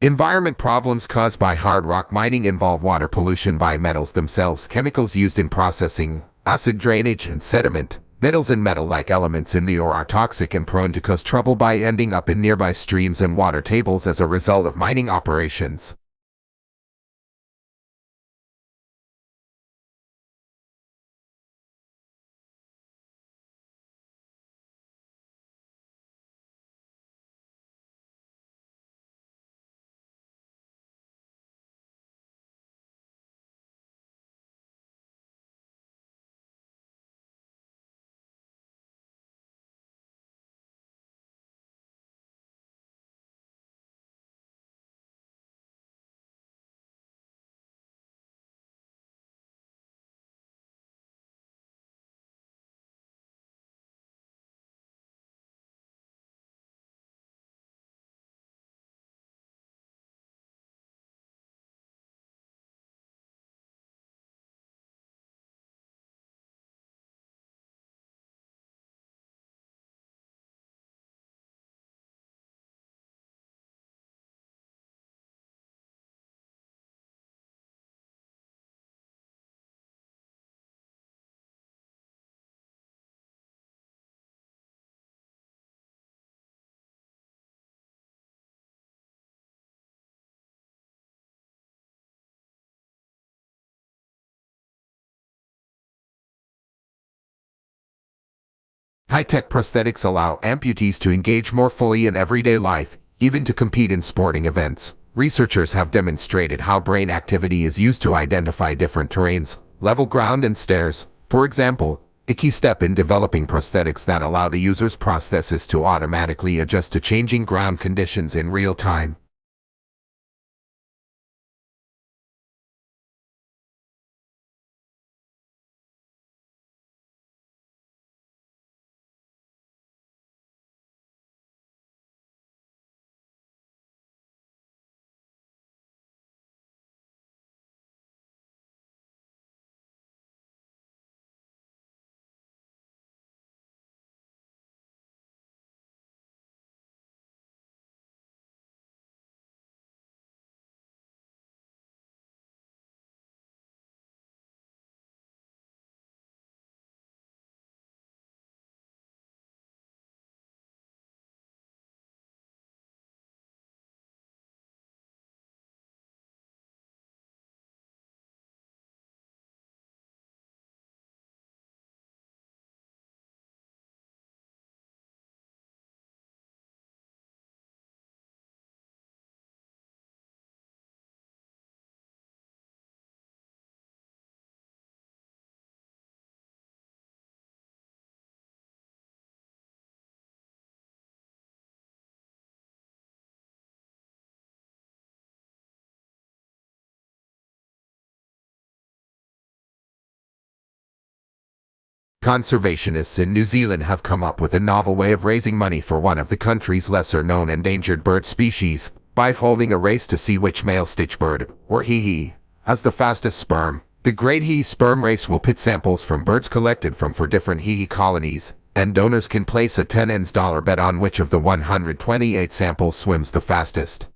Environment problems caused by hard rock mining involve water pollution by metals themselves, chemicals used in processing, acid drainage, and sediment. Metals and metal-like elements in the ore are toxic and prone to cause trouble by ending up in nearby streams and water tables as a result of mining operations. High-tech prosthetics allow amputees to engage more fully in everyday life, even to compete in sporting events. Researchers have demonstrated how brain activity is used to identify different terrains, level ground and stairs. For example, a key step in developing prosthetics that allow the user's prosthesis to automatically adjust to changing ground conditions in real time. Conservationists in New Zealand have come up with a novel way of raising money for one of the country's lesser-known endangered bird species by holding a race to see which male stitchbird, or hee-hee, has the fastest sperm. The Great Hee Sperm Race will pit samples from birds collected from 4 different hee-hee colonies, and donors can place a $10 bet on which of the 128 samples swims the fastest.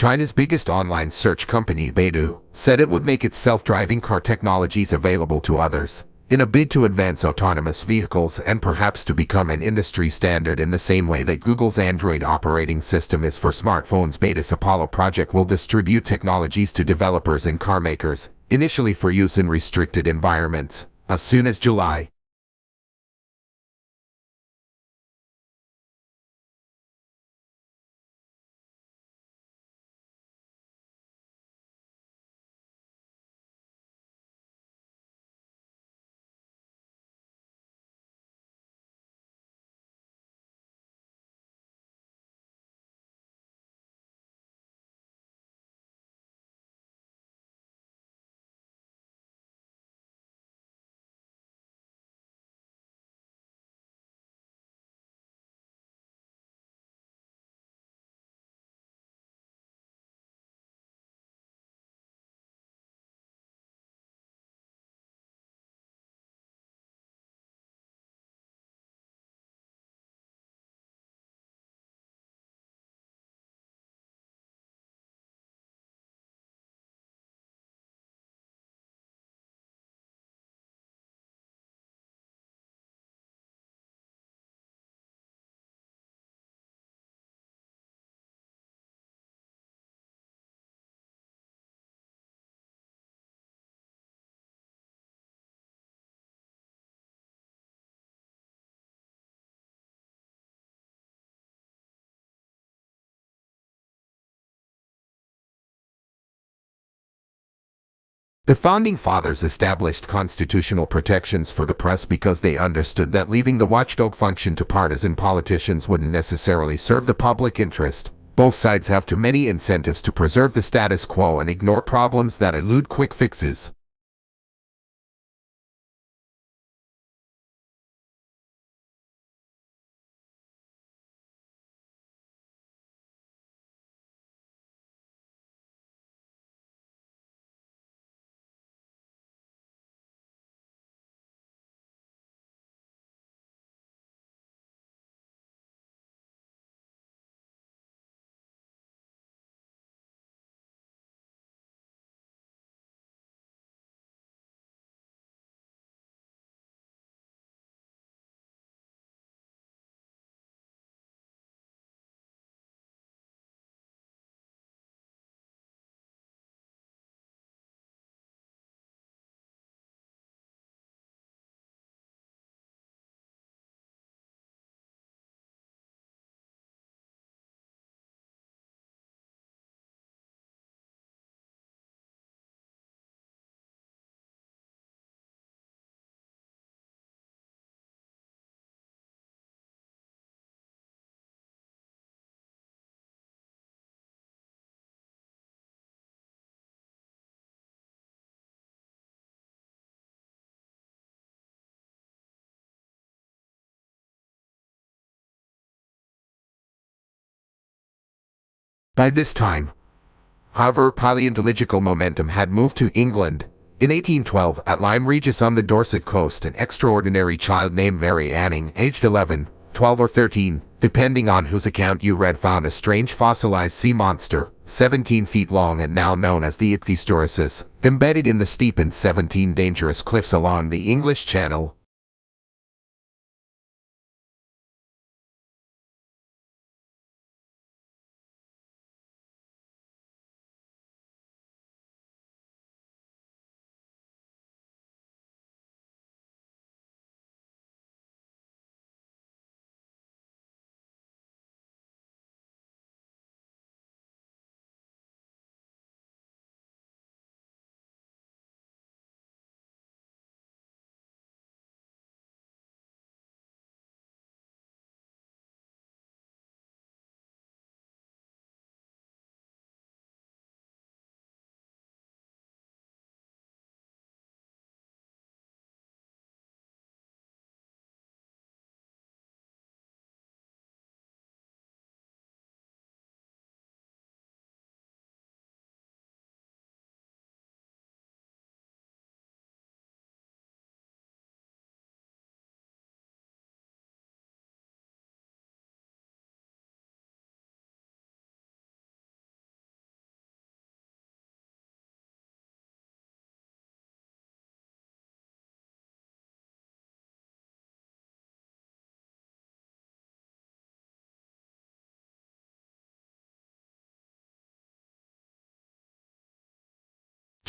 China's biggest online search company, Baidu, said it would make its self-driving car technologies available to others, in a bid to advance autonomous vehicles and perhaps to become an industry standard in the same way that Google's Android operating system is for smartphones. Baidu's Apollo project will distribute technologies to developers and car makers, initially for use in restricted environments, as soon as July. The Founding Fathers established constitutional protections for the press because they understood that leaving the watchdog function to partisan politicians wouldn't necessarily serve the public interest. Both sides have too many incentives to preserve the status quo and ignore problems that elude quick fixes. By this time, however, paleontological momentum had moved to England. In 1812, at Lyme Regis on the Dorset coast, an extraordinary child named Mary Anning, aged 11, 12 or 13, depending on whose account you read, found a strange fossilized sea monster, 17 feet long and now known as the Ichthyosaurus, embedded in the steep and 17 dangerous cliffs along the English Channel.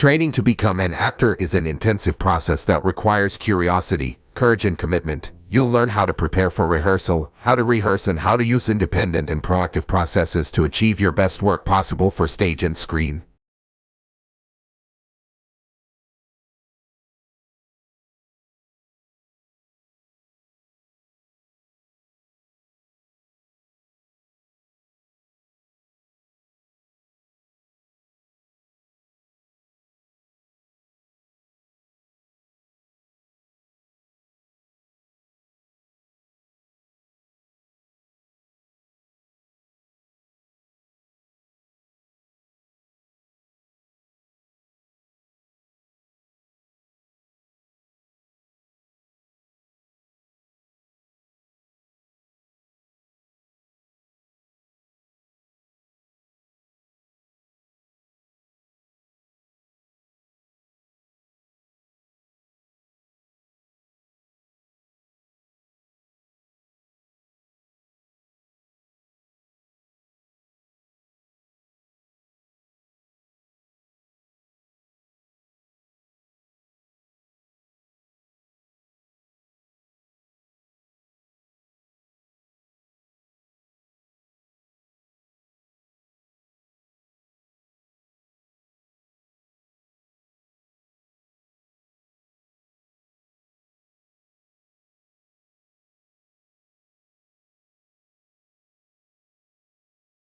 Training to become an actor is an intensive process that requires curiosity, courage, and commitment. You'll learn how to prepare for rehearsal, how to rehearse, and how to use independent and proactive processes to achieve your best work possible for stage and screen.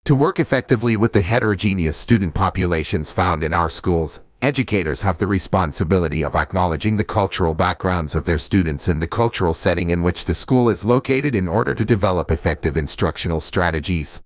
To work effectively with the heterogeneous student populations found in our schools, educators have the responsibility of acknowledging the cultural backgrounds of their students and the cultural setting in which the school is located in order to develop effective instructional strategies.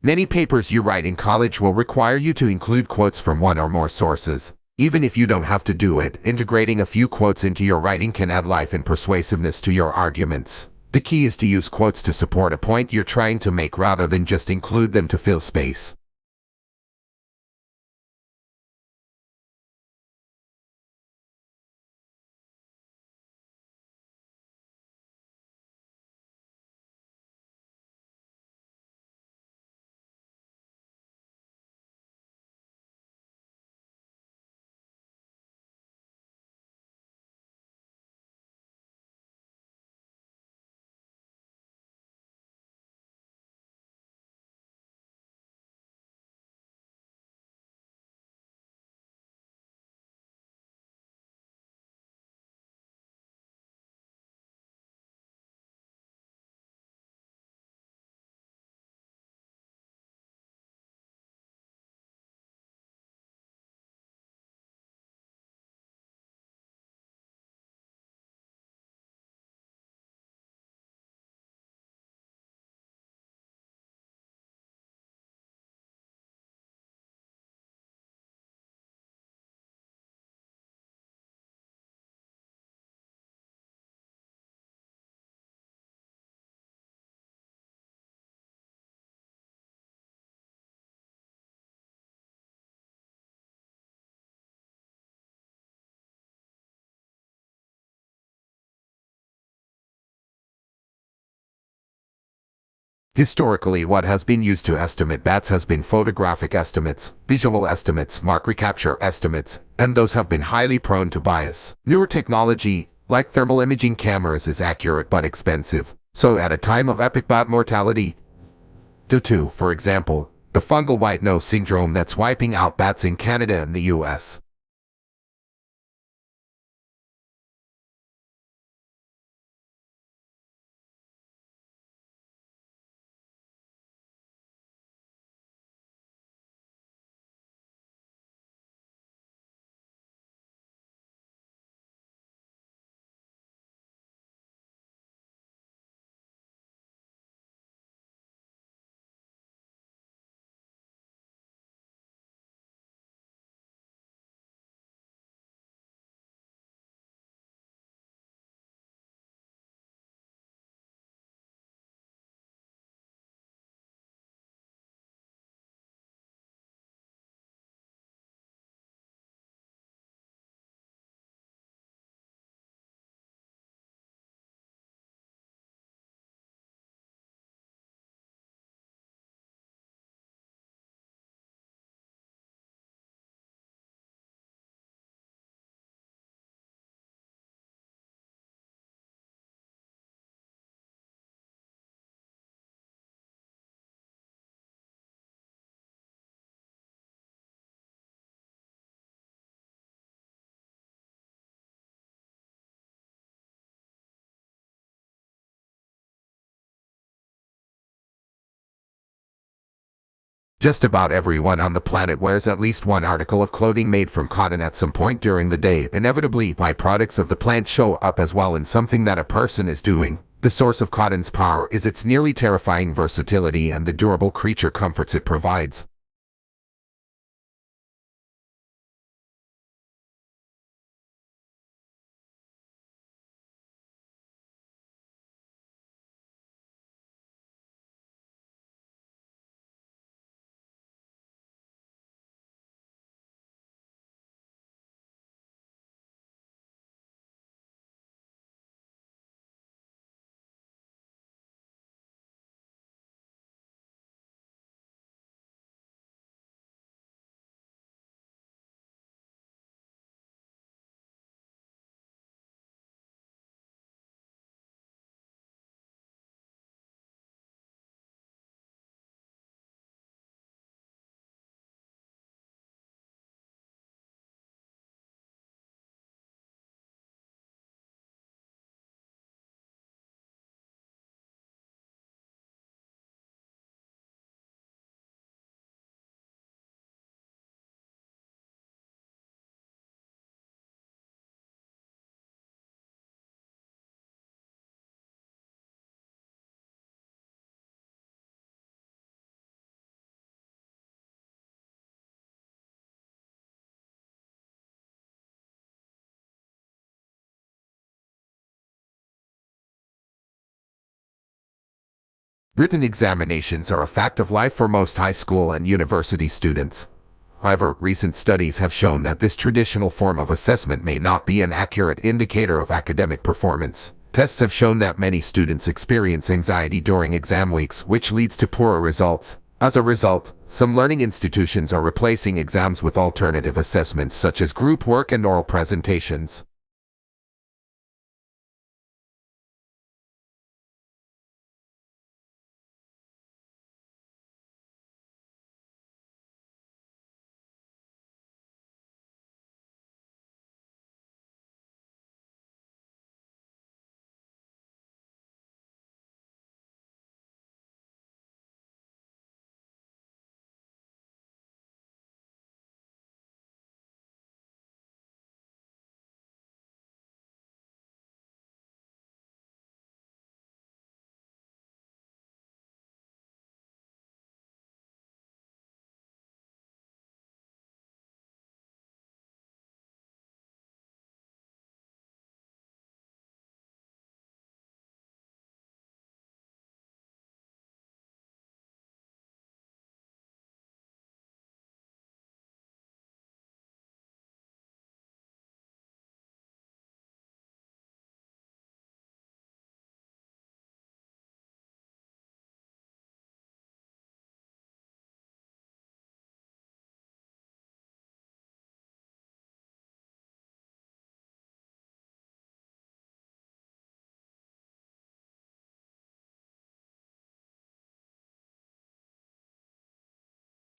Many papers you write in college will require you to include quotes from one or more sources. Even if you don't have to do it, integrating a few quotes into your writing can add life and persuasiveness to your arguments. The key is to use quotes to support a point you're trying to make rather than just include them to fill space. Historically, what has been used to estimate bats has been photographic estimates, visual estimates, mark recapture estimates, and those have been highly prone to bias. Newer technology, like thermal imaging cameras, is accurate but expensive. So at a time of epic bat mortality, due to, for example, the fungal white nose syndrome that's wiping out bats in Canada and the US, just about everyone on the planet wears at least one article of clothing made from cotton at some point during the day. Inevitably, byproducts of the plant show up as well in something that a person is doing. The source of cotton's power is its nearly terrifying versatility and the durable creature comforts it provides. Written examinations are a fact of life for most high school and university students. However, recent studies have shown that this traditional form of assessment may not be an accurate indicator of academic performance. Tests have shown that many students experience anxiety during exam weeks, which leads to poorer results. As a result, some learning institutions are replacing exams with alternative assessments such as group work and oral presentations.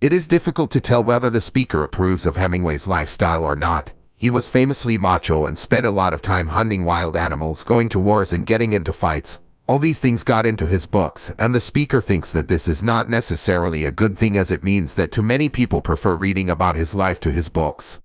It is difficult to tell whether the speaker approves of Hemingway's lifestyle or not. He was famously macho and spent a lot of time hunting wild animals, going to wars and getting into fights. All these things got into his books, and the speaker thinks that this is not necessarily a good thing, as it means that too many people prefer reading about his life to his books.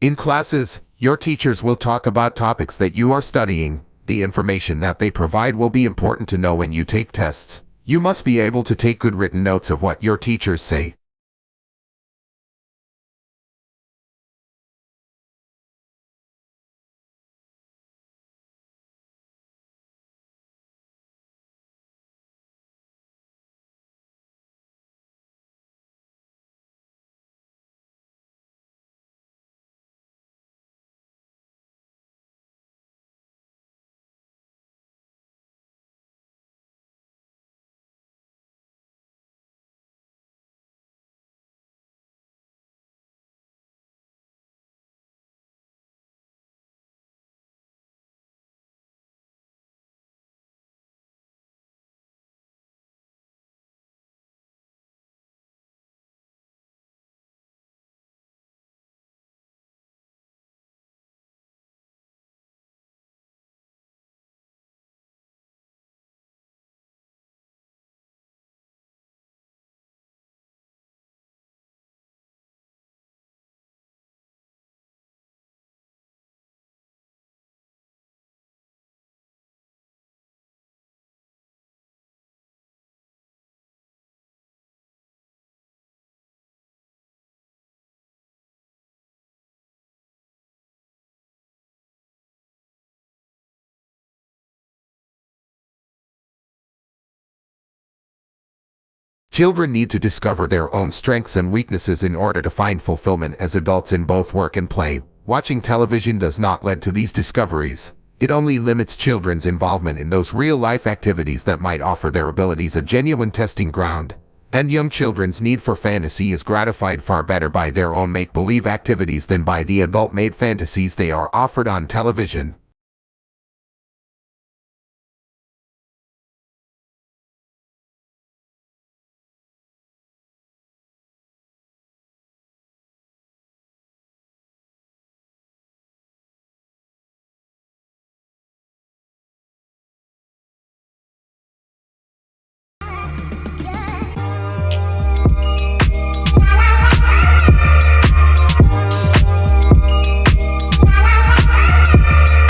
In classes, your teachers will talk about topics that you are studying. The information that they provide will be important to know when you take tests. You must be able to take good written notes of what your teachers say. Children need to discover their own strengths and weaknesses in order to find fulfillment as adults in both work and play. Watching television does not lead to these discoveries. It only limits children's involvement in those real-life activities that might offer their abilities a genuine testing ground. And young children's need for fantasy is gratified far better by their own make-believe activities than by the adult-made fantasies they are offered on television.